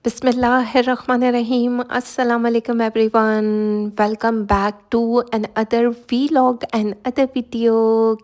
बिस्मिल्लाहिर्रहमानिर्रहीम अस्सलाम वालेकुम everyone. Welcome back to another vlog and other video.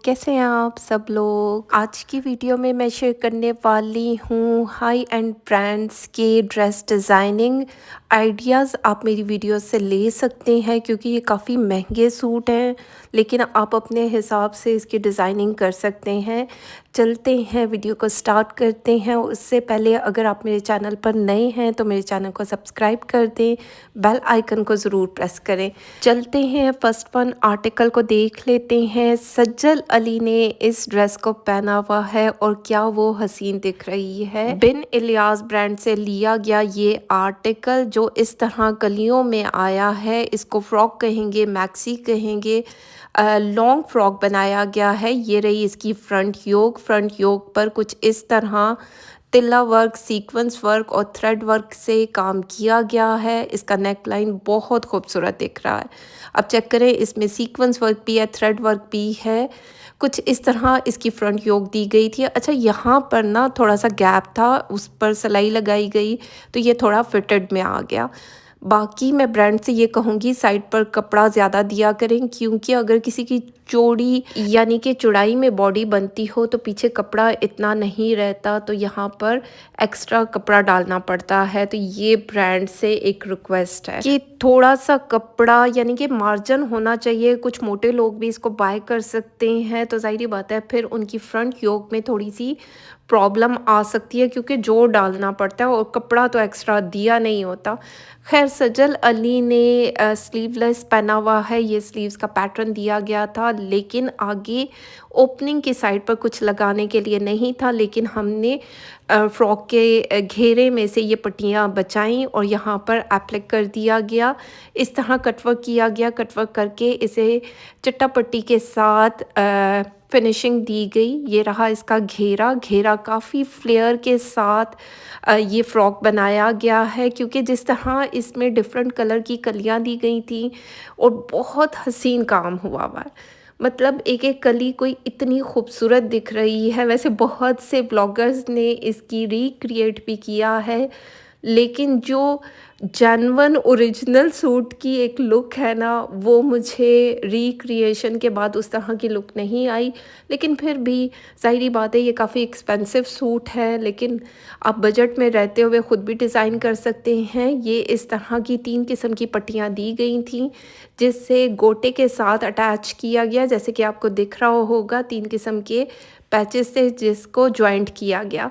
कैसे हैं आप सब लोग? आज की वीडियो में मैं शेयर करने वाली हूँ हाई एंड ब्रांड्स के ड्रेस डिज़ाइनिंग आइडियाज़। आप मेरी वीडियो से ले सकते हैं क्योंकि ये काफ़ी महंगे सूट हैं, लेकिन आप अपने हिसाब से इसकी डिज़ाइनिंग कर सकते हैं। चलते हैं, वीडियो को स्टार्ट करते हैं। उससे पहले अगर आप मेरे चैनल पर नए हैं तो मेरे चैनल को सब्सक्राइब कर दें, बेल आइकन को ज़रूर प्रेस करें। चलते हैं, फर्स्ट वन आर्टिकल को देख लेते हैं। सज्जल अली ने इस ड्रेस को पहना हुआ है और क्या वो हसीन दिख रही है। बिन इलियास ब्रांड से लिया गया ये आर्टिकल जो इस तरह गलियों में आया है, इसको फ्रॉक कहेंगे, मैक्सी कहेंगे, लॉन्ग फ्रॉक बनाया गया है। ये रही इसकी फ्रंट योक पर कुछ इस तरह तिल्ला वर्क, सीक्वेंस वर्क और थ्रेड वर्क से काम किया गया है। इसका नेक लाइन बहुत खूबसूरत दिख रहा है। अब चेक करें, इसमें सीक्वेंस वर्क भी है, थ्रेड वर्क भी है। कुछ इस तरह इसकी फ्रंट योक दी गई थी। अच्छा, यहाँ पर ना थोड़ा सा गैप था, उस पर सिलाई लगाई गई तो ये थोड़ा फिटेड में आ गया। बाकी मैं ब्रांड से ये कहूँगी साइड पर कपड़ा ज़्यादा दिया करें, क्योंकि अगर किसी की चौड़ी यानी कि चौड़ाई में बॉडी बनती हो तो पीछे कपड़ा इतना नहीं रहता, तो यहाँ पर एक्स्ट्रा कपड़ा डालना पड़ता है। तो ये ब्रांड से एक रिक्वेस्ट है कि थोड़ा सा कपड़ा यानी कि मार्जिन होना चाहिए। कुछ मोटे लोग भी इसको बाय कर सकते हैं, तो ज़ाहिर बात है फिर उनकी फ्रंट योक में थोड़ी सी प्रॉब्लम आ सकती है क्योंकि जोर डालना पड़ता है और कपड़ा तो एक्स्ट्रा दिया नहीं होता। खैर, सज्जल अली ने स्लीवलेस पहना हुआ है। ये स्लीव्स का पैटर्न दिया गया था, लेकिन आगे ओपनिंग की साइड पर कुछ लगाने के लिए नहीं था, लेकिन हमने फ्रॉक के घेरे में से ये पट्टियाँ बचाईं और यहाँ पर एप्लिक कर दिया गया। इस तरह कटवर्क किया गया। कटवर्क करके इसे चट्टा पट्टी के साथ फिनिशिंग दी गई। ये रहा इसका घेरा काफ़ी फ्लेयर के साथ ये फ्रॉक बनाया गया है, क्योंकि जिस तरह इसमें डिफरेंट कलर की कलियां दी गई थी और बहुत हसीन काम हुआ हुआ है। मतलब एक एक कली कोई इतनी खूबसूरत दिख रही है। वैसे बहुत से ब्लॉगर्स ने इसकी रिक्रिएट भी किया है, लेकिन जो जेन्युइन ओरिजिनल सूट की एक लुक है ना, वो मुझे रिक्रिएशन के बाद उस तरह की लुक नहीं आई। लेकिन फिर भी ज़ाहिरी बात है, ये काफ़ी एक्सपेंसिव सूट है, लेकिन आप बजट में रहते हुए ख़ुद भी डिज़ाइन कर सकते हैं। ये इस तरह की 3 किस्म की पट्टियाँ दी गई थी, जिससे गोटे के साथ अटैच किया गया, जैसे कि आपको दिख रहा होगा 3 किस्म के पैचेस से जिसको जॉइंट किया गया।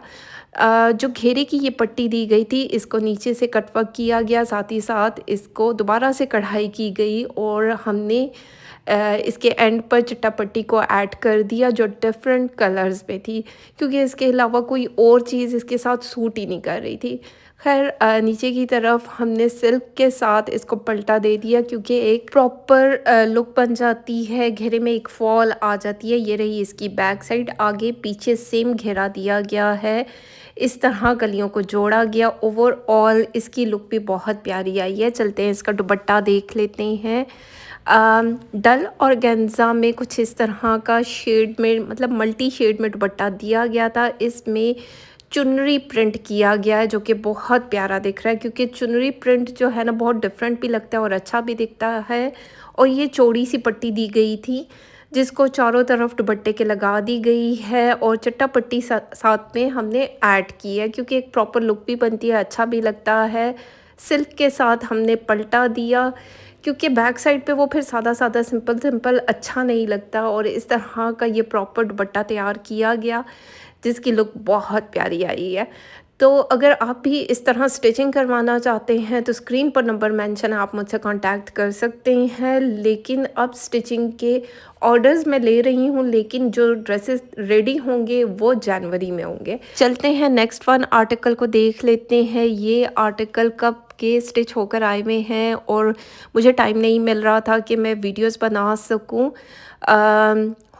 जो घेरे की ये पट्टी दी गई थी, इसको नीचे से कटवर्क किया गया, साथ ही साथ इसको दोबारा से कढ़ाई की गई और हमने इसके एंड पर चिट्टा पट्टी को ऐड कर दिया जो डिफरेंट कलर्स में थी, क्योंकि इसके अलावा कोई और चीज़ इसके साथ सूट ही नहीं कर रही थी। खैर, नीचे की तरफ हमने सिल्क के साथ इसको पलटा दे दिया, क्योंकि एक प्रॉपर लुक बन जाती है। घेरे में एक फॉल आ जाती है। ये रही इसकी बैक साइड, आगे पीछे सेम घेरा दिया गया है। इस तरह कलियों को जोड़ा गया। ओवरऑल इसकी लुक भी बहुत प्यारी आई है। चलते हैं, इसका दुपट्टा देख लेते हैं। डल ऑर्गेन्जा में कुछ इस तरह का शेड में, मतलब मल्टी शेड में दुपट्टा दिया गया था। इसमें चुनरी प्रिंट किया गया है जो कि बहुत प्यारा दिख रहा है, क्योंकि चुनरी प्रिंट जो है ना बहुत डिफरेंट भी लगता है और अच्छा भी दिखता है। और ये चौड़ी सी पट्टी दी गई थी जिसको चारों तरफ दुपट्टे के लगा दी गई है, और चट्टा पट्टी साथ में हमने ऐड की है, क्योंकि एक प्रॉपर लुक भी बनती है, अच्छा भी लगता है। सिल्क के साथ हमने पलटा दिया, क्योंकि बैक साइड पे वो फिर सादा सादा सिंपल अच्छा नहीं लगता, और इस तरह का ये प्रॉपर दुपट्टा तैयार किया गया जिसकी लुक बहुत प्यारी आई है। तो अगर आप भी इस तरह स्टिचिंग करवाना चाहते हैं तो स्क्रीन पर नंबर मेंशन है, आप मुझसे कांटेक्ट कर सकते हैं। लेकिन अब स्टिचिंग के ऑर्डर्स मैं ले रही हूँ, लेकिन जो ड्रेसेस रेडी होंगे वो जनवरी में होंगे। चलते हैं, नेक्स्ट वन आर्टिकल को देख लेते हैं। ये आर्टिकल कब के स्टिच होकर आए हुए हैं और मुझे टाइम नहीं मिल रहा था कि मैं वीडियोस बना सकूं।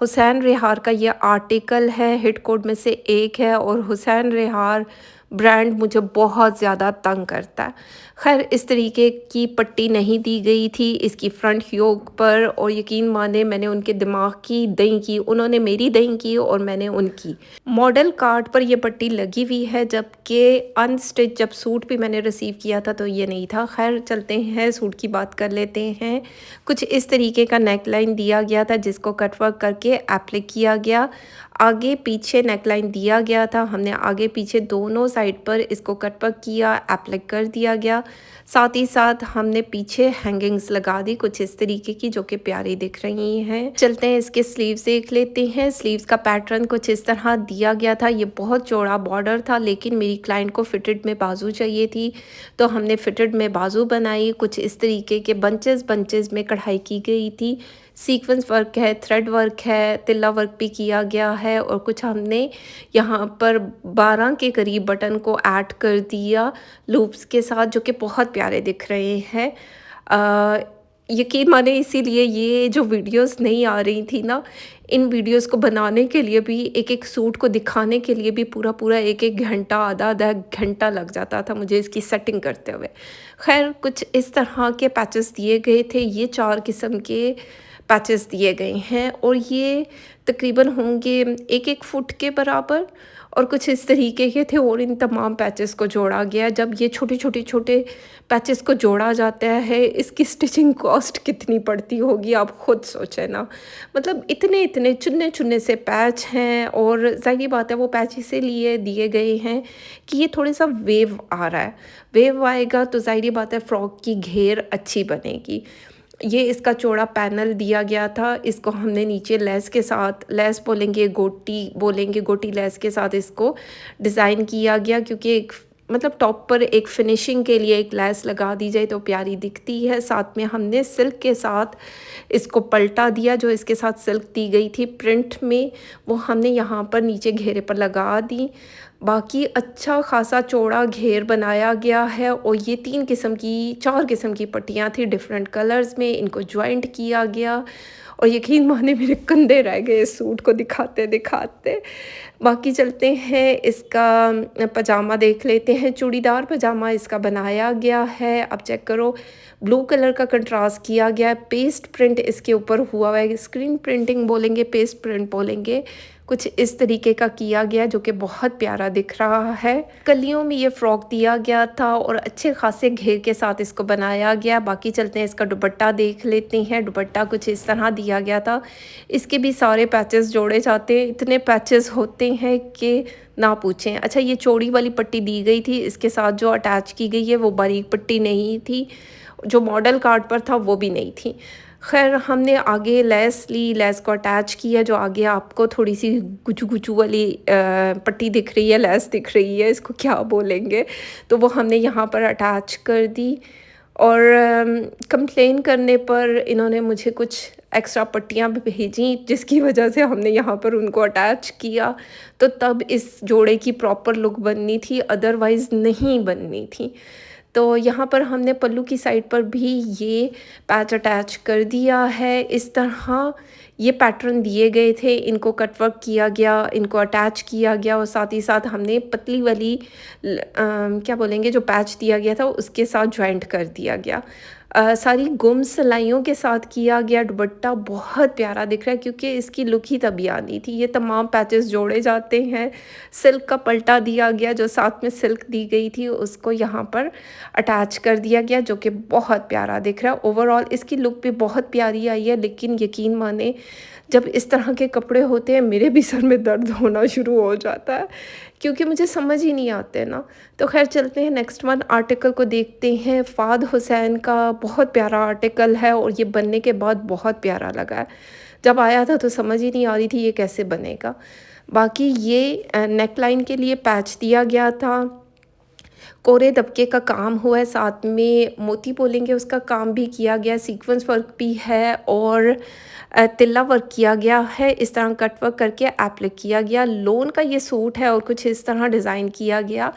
हुसैन रिहार का ये आर्टिकल है, हिट कोड में से एक है, और हुसैन रिहार ब्रांड मुझे बहुत ज़्यादा तंग करता है। ख़ैर इस तरीके की पट्टी नहीं दी गई थी इसकी फ्रंट योक पर, और यकीन माने मैंने उनके दिमाग की दही की, उन्होंने मेरी दही की और मैंने उनकी। मॉडल कार्ड पर ये पट्टी लगी हुई है, जबकि अनस्टिच जब सूट भी मैंने रिसीव किया था तो ये नहीं था। ख़ैर चलते हैं सूट की बात कर लेते हैं। कुछ इस तरीके का नेक लाइन दिया गया था जिसको कट वर्क करके एप्लिक किया गया। आगे पीछे नेकलाइन दिया गया था, हमने आगे पीछे दोनों साइड पर इसको कट वर्क किया, एप्लिक कर दिया गया। साथ ही साथ हमने पीछे हैंगिंग्स लगा दी कुछ इस तरीके की, जो कि प्यारी दिख रही हैं। चलते हैं इसके स्लीव्स देख लेते हैं। स्लीव्स का पैटर्न कुछ इस तरह दिया गया था। ये बहुत चौड़ा बॉर्डर था, लेकिन मेरी क्लाइंट को फिटेड में बाजू चाहिए थी, तो हमने फिटेड में बाजू बनाई। कुछ इस तरीके के बंचेस में कढ़ाई की गई थी। सीक्वेंस वर्क है, थ्रेड वर्क है, तिल्ला वर्क भी किया गया है, और कुछ हमने यहाँ पर 12 के करीब बटन को ऐड कर दिया लूप्स के साथ, जो कि बहुत प्यारे दिख रहे हैं। यकीन माने इसीलिए ये जो वीडियोस नहीं आ रही थी ना, इन वीडियोस को बनाने के लिए भी, एक एक सूट को दिखाने के लिए भी पूरा एक एक घंटा, आधा घंटा लग जाता था मुझे इसकी सेटिंग करते हुए। खैर कुछ इस तरह के पैचेस दिए गए थे। ये 4 किस्म के पैचेस दिए गए हैं, और ये तकरीबन होंगे 1-1 फुट के बराबर, और कुछ इस तरीके के थे। और इन तमाम पैचेस को जोड़ा गया। जब ये छोटे पैचेस को जोड़ा जाता है, इसकी स्टिचिंग कॉस्ट कितनी पड़ती होगी आप खुद सोचें ना। मतलब इतने चुन्ने से पैच हैं, और ज़ाहिर बात है वो पैच इसीलिए दिए गए हैं कि ये थोड़ा सा वेव आ रहा है। वेव आएगा तो ज़ाहिर बात है फ़्रॉक की घेर अच्छी बनेगी। ये इसका चौड़ा पैनल दिया गया था। इसको हमने नीचे लेस के साथ, लेस बोलेंगे गोटी लेस के साथ इसको डिज़ाइन किया गया, क्योंकि एक मतलब टॉप पर एक फिनिशिंग के लिए एक लेस लगा दी जाए तो प्यारी दिखती है। साथ में हमने सिल्क के साथ इसको पलटा दिया, जो इसके साथ सिल्क दी गई थी प्रिंट में, वो हमने यहाँ पर नीचे घेरे पर लगा दी। बाकी अच्छा खासा चौड़ा घेर बनाया गया है, और ये 4 किस्म की पट्टियाँ थी डिफरेंट कलर्स में, इनको जॉइंट किया गया। और यकीन माने मेरे कंधे रह गए इस सूट को दिखाते दिखाते। बाकी चलते हैं इसका पजामा देख लेते हैं। चूड़ीदार पजामा इसका बनाया गया है। अब चेक करो, ब्लू कलर का कंट्रास्ट किया गया है, पेस्ट प्रिंट इसके ऊपर हुआ है। स्क्रीन प्रिंटिंग बोलेंगे, पेस्ट प्रिंट बोलेंगे, कुछ इस तरीके का किया गया, जो कि बहुत प्यारा दिख रहा है। कलियों में ये फ्रॉक दिया गया था, और अच्छे खासे घेर के साथ इसको बनाया गया। बाकी चलते हैं इसका दुपट्टा देख लेते हैं। दुपट्टा कुछ इस तरह दिया गया था। इसके भी सारे पैचेस जोड़े जाते हैं, इतने पैचेस होते हैं कि ना पूछें। अच्छा, ये चौड़ी वाली पट्टी दी गई थी, इसके साथ जो अटैच की गई है वो बारीक पट्टी नहीं थी, जो मॉडल कार्ड पर था वो भी नहीं थी। खैर हमने आगे लेस ली, लेस को अटैच किया, जो आगे आपको थोड़ी सी गुचू वाली पट्टी दिख रही है, लेस दिख रही है, इसको क्या बोलेंगे, तो वो हमने यहाँ पर अटैच कर दी। और कंप्लेन करने पर इन्होंने मुझे कुछ एक्स्ट्रा पट्टियाँ भी भेजी, जिसकी वजह से हमने यहाँ पर उनको अटैच किया, तो तब इस जोड़े की प्रॉपर लुक बननी थी, अदरवाइज़ नहीं बननी थी। तो यहाँ पर हमने पल्लू की साइड पर भी ये पैच अटैच कर दिया है। इस तरह ये पैटर्न दिए गए थे, इनको कट वर्क किया गया, इनको अटैच किया गया, और साथ ही साथ हमने पतली वाली क्या बोलेंगे, जो पैच दिया गया था उसके साथ जॉइंट कर दिया गया। सारी गुम सिलाइयों के साथ किया गया। दुपट्टा बहुत प्यारा दिख रहा है, क्योंकि इसकी लुक ही तभी आनी थी। ये तमाम पैचेस जोड़े जाते हैं। सिल्क का पल्टा दिया गया, जो साथ में सिल्क दी गई थी उसको यहाँ पर अटैच कर दिया गया, जो कि बहुत प्यारा दिख रहा है। ओवरऑल इसकी लुक भी बहुत प्यारी आई है, लेकिन यकीन माने जब इस तरह के कपड़े होते हैं मेरे भी सर में दर्द होना शुरू हो जाता है, क्योंकि मुझे समझ ही नहीं आते ना। तो खैर चलते हैं नेक्स्ट वन आर्टिकल को देखते हैं। फ़ाद हुसैन का बहुत प्यारा आर्टिकल है, और ये बनने के बाद बहुत प्यारा लगा है। जब आया था तो समझ ही नहीं आ रही थी ये कैसे बनेगा। बाकी ये नेक लाइन के लिए पैच दिया गया था, कोरे दबके का काम हुआ है, साथ में मोती बोलेंगे उसका काम भी किया गया, सीक्वेंस वर्क भी है, और तिल्ला वर्क किया गया है। इस तरह कट वर्क करके एप्लिक किया गया। लोन का ये सूट है, और कुछ इस तरह डिज़ाइन किया गया।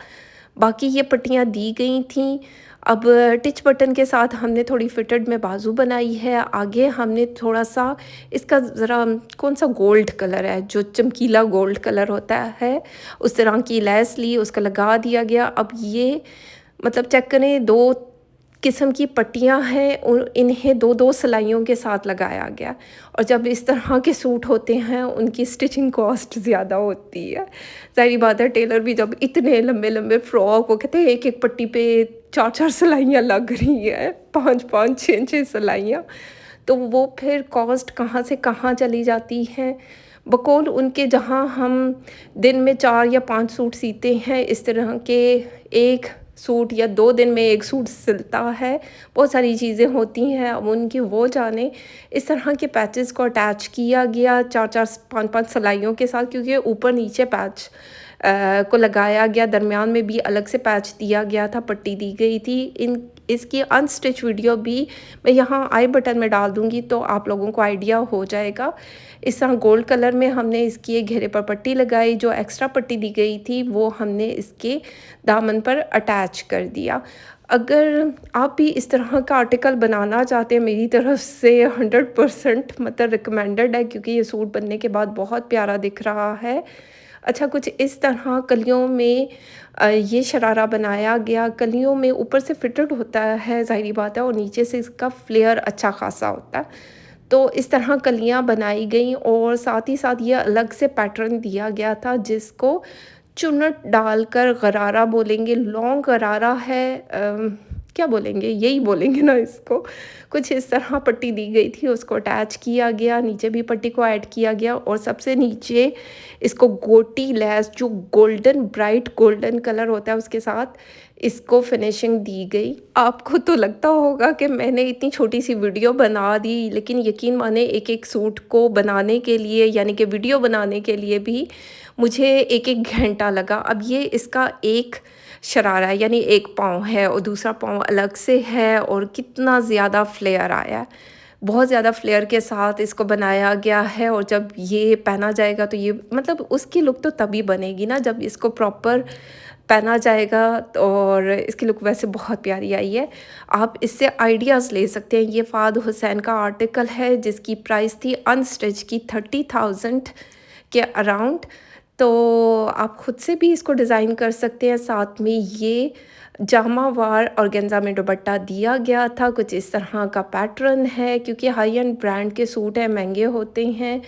बाकी ये पट्टियाँ दी गई थी। अब टिच बटन के साथ हमने थोड़ी फिटेड में बाजू बनाई है। आगे हमने थोड़ा-सा इसका ज़रा कौन-सा गोल्ड कलर है, जो चमकीला गोल्ड कलर होता है, उस तरह की लेस ली, उसका लगा दिया गया। अब ये मतलब चेक करें 2 किस्म की पट्टियाँ हैं और इन्हें 2-2 सिलाइयों के साथ लगाया गया। और जब इस तरह के सूट होते हैं उनकी स्टिचिंग कॉस्ट ज़्यादा होती है। ज़ाहिर-सी बात है, टेलर भी जब इतने लंबे-लंबे फ्रॉक, वो कहते हैं एक-एक पट्टी पे 4-4 सिलाइयाँ लग रही हैं, 5-5 6-6 सिलाइयाँ, तो वो फिर कॉस्ट कहाँ से कहाँ चली जाती है। बकौल उनके जहाँ हम दिन में 4 या 5 सूट सीते हैं, इस तरह के 1 सूट या 2 दिन में 1 सूट सिलता है। बहुत सारी चीज़ें होती हैं, अब उनकी वो जाने। इस तरह के पैचेस को अटैच किया गया 4-4 5-5 सिलाइयों के साथ, क्योंकि ऊपर-नीचे पैच को लगाया गया, दरमियान में भी अलग से पैच दिया गया था, पट्टी दी गई थी। इसकी अनस्टिच वीडियो भी मैं यहाँ आई बटन में डाल दूँगी, तो आप लोगों को आइडिया हो जाएगा। इस तरह गोल्ड कलर में हमने इसकी एक घेरे पर पट्टी लगाई, जो एक्स्ट्रा पट्टी दी गई थी वो हमने इसके दामन पर अटैच कर दिया। अगर आप भी इस तरह का आर्टिकल बनाना चाहते हैं, मेरी तरफ से 100% मतलब रिकमेंडेड है, क्योंकि ये सूट बनने के बाद बहुत प्यारा दिख रहा है। अच्छा, कुछ इस तरह कलियों में ये शरारा बनाया गया। कलियों में ऊपर से फिटेड होता है, ज़ाहिर-सी बात है, और नीचे से इसका फ्लेयर अच्छा खासा होता है। तो इस तरह कलियाँ बनाई गईं और साथ ही साथ ये अलग से पैटर्न दिया गया था, जिसको चुन्नट डालकर गरारा बोलेंगे, लॉन्ग गरारा है, क्या बोलेंगे, यही बोलेंगे ना इसको। कुछ इस तरह पट्टी दी गई थी, उसको अटैच किया गया, नीचे भी पट्टी को ऐड किया गया और सबसे नीचे इसको गोटी लैस, जो गोल्डन ब्राइट गोल्डन कलर होता है, उसके साथ इसको फिनिशिंग दी गई। आपको तो लगता होगा कि मैंने इतनी छोटी सी वीडियो बना दी, लेकिन यकीन माने एक-एक सूट को बनाने के लिए, यानी कि वीडियो बनाने के लिए भी मुझे 1-1 घंटा लगा। अब ये इसका एक शरारा है, यानी एक पाँव है और दूसरा पाँव अलग से है, और कितना ज़्यादा फ्लेयर आया है। बहुत ज़्यादा फ्लेयर के साथ इसको बनाया गया है, और जब ये पहना जाएगा तो ये मतलब उसकी लुक तो तभी बनेगी ना जब इसको प्रॉपर पहना जाएगा। और इसकी लुक वैसे बहुत प्यारी आई है। आप इससे आइडियाज़ ले सकते हैं। ये फ़ाद हुसैन का आर्टिकल है, जिसकी प्राइस थी अनस्टिच की 30,000 के अराउंड। तो आप खुद से भी इसको डिज़ाइन कर सकते हैं। साथ में ये जामावार ऑर्गेन्जा में दुपट्टा दिया गया था। कुछ इस तरह का पैटर्न है, क्योंकि हाई एंड ब्रांड के सूट हैं, महंगे होते हैं,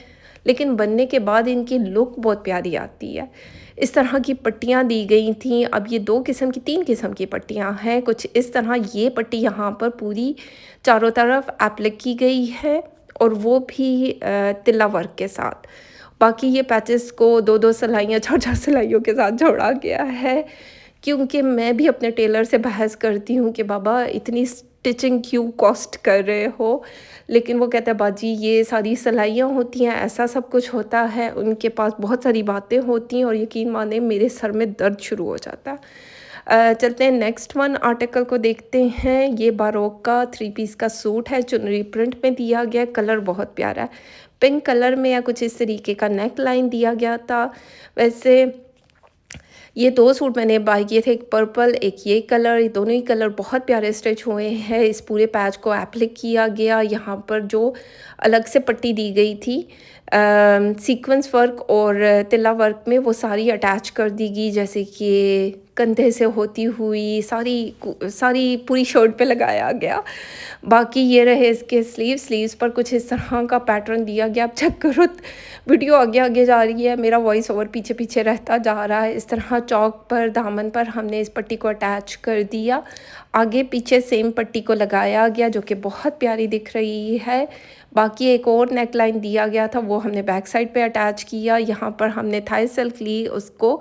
लेकिन बनने के बाद इनकी लुक बहुत प्यारी आती है। इस तरह की पट्टियाँ दी गई थीं। अब ये 2 किस्म की 3 किस्म की पट्टियाँ हैं। कुछ इस तरह ये पट्टी यहाँ पर पूरी चारों तरफ एप्लिक की गई है, और वो भी तिल्ला वर्क के साथ। बाकी ये पैचेस को 2-2 सिलाइयाँ 4-4 सिलाइयों के साथ जोड़ा गया है, क्योंकि मैं भी अपने टेलर से बहस करती हूँ कि बाबा इतनी स्टिचिंग क्यों कॉस्ट कर रहे हो? लेकिन वो कहता है बाजी ये सारी सिलाइयाँ होती हैं, ऐसा सब कुछ होता है, उनके पास बहुत सारी बातें होती हैं, और यकीन माने मेरे सर में दर्द शुरू हो जाता है। चलते हैं नेक्स्ट वन आर्टिकल को देखते हैं। ये बारोक का 3 पीस का सूट है, चुनरी प्रिंट में दिया गया, कलर बहुत प्यारा है, पिंक कलर में, या कुछ इस तरीके का नेक लाइन दिया गया था। वैसे ये 2 सूट मैंने बाय किए थे, एक पर्पल, एक ये कलर। ये दोनों ही कलर बहुत प्यारे स्टिच हुए हैं। इस पूरे पैच को एप्लिक किया गया। यहाँ पर जो अलग से पट्टी दी गई थी सीक्वेंस वर्क और तिल्ला वर्क में, वो सारी अटैच कर दी गई, जैसे कि कंधे से होती हुई सारी पूरी शर्ट पे लगाया गया। बाकी ये रहे इसके स्लीव्स पर कुछ इस तरह का पैटर्न दिया गया। आप चेक करो, वीडियो आगे आगे जा रही है, मेरा वॉइस ओवर पीछे पीछे रहता जा रहा है। इस तरह चौक पर दामन पर हमने इस पट्टी को अटैच कर दिया। आगे पीछे सेम पट्टी को लगाया गया, जो कि बहुत प्यारी दिख रही है। बाकी एक और नेक लाइन दिया गया था, वो हमने बैक साइड पे अटैच किया। यहाँ पर हमने थाई सिल्क ली, उसको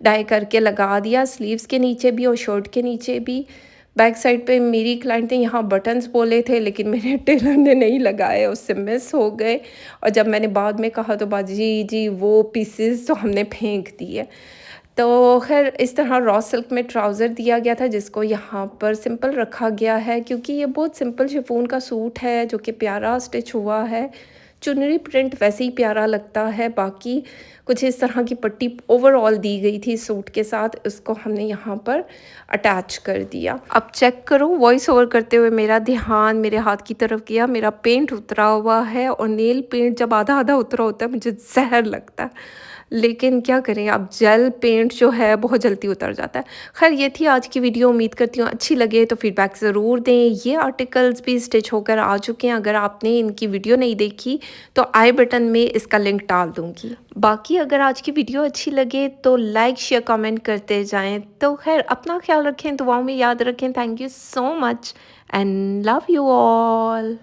डाई करके लगा दिया, स्लीव्स के नीचे भी और शर्ट के नीचे भी। बैक साइड पे मेरी क्लाइंट ने यहाँ बटन्स बोले थे, लेकिन मेरे टेलर ने नहीं लगाए, उससे मिस हो गए। और जब मैंने बाद में कहा तो बाजी जी वो पीसेस तो हमने फेंक दिए। तो खैर इस तरह रॉ सिल्क में ट्राउज़र दिया गया था, जिसको यहाँ पर सिंपल रखा गया है, क्योंकि ये बहुत सिंपल शिफॉन का सूट है, जो कि प्यारा स्टिच हुआ है। चुनरी प्रिंट वैसे ही प्यारा लगता है, बाकी कुछ इस तरह की पट्टी ओवरऑल दी गई थी सूट के साथ, इसको हमने यहाँ पर अटैच कर दिया। अब चेक करो, वॉइस ओवर करते हुए मेरा ध्यान मेरे हाथ की तरफ गया, मेरा पेंट उतरा हुआ है और नेल पेंट जब आधा आधा उतरा होता है मुझे जहर लगता है, लेकिन क्या करें, अब जेल पेंट जो है बहुत जल्दी उतर जाता है। खैर ये थी आज की वीडियो, उम्मीद करती हूँ अच्छी लगे तो फीडबैक ज़रूर दें। ये आर्टिकल्स भी स्टिच होकर आ चुके हैं, अगर आपने इनकी वीडियो नहीं देखी तो आई बटन में इसका लिंक डाल दूँगी। बाकी अगर आज की वीडियो अच्छी लगे तो लाइक शेयर कमेंट करते जाएं। तो खैर अपना ख्याल रखें, दुआओं में याद रखें। Thank you so much and love you all.